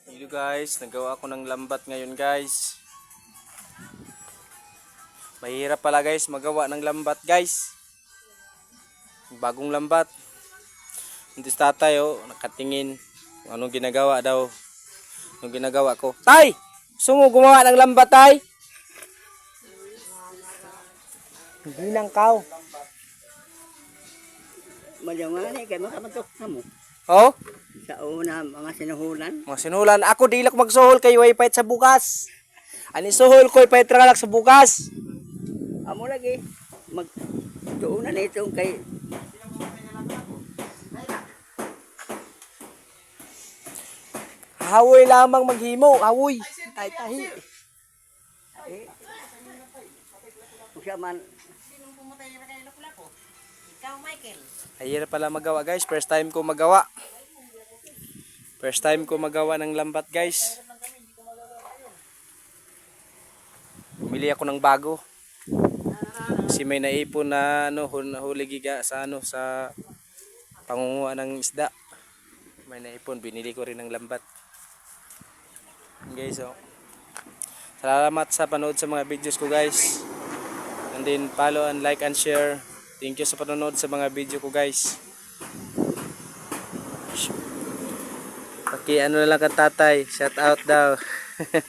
Hello guys, nagawa ako ng lambat ngayon guys. Mahirap pala guys magawa ng lambat guys. Bagong lambat. Hindi si tatay nakatingin. Anong ginagawa daw. Anong ginagawa ko. Tay! Gusto mo gumawa ng lambat tay? Hindi nang kaw. Malyamani kay makamantok na mo. Oh? Sa una mga sinuhulan. Mga sinulan. Ako di lang magsuhol kay wifi sa bukas. Ani suhol ko ipait tralak sa bukas. Amo lagi mag tuunan itong kay Hawoy lamang maghimo. Hawoy. Tahi-tahi. kung siya man Mahirap pala magawa guys. First time ko magawa. First time ko magawa ng lambat guys. Bumili ako ng bago. Kasi may naipon na huli giga sa sa pangunguha ng isda. May naipon, binili ko rin ng lambat. Guys, salamat sa panood sa mga videos ko guys. And then follow and like and share. Thank you sa panonood sa mga video ko guys. Paki ano na lang ka tatay, shout out daw.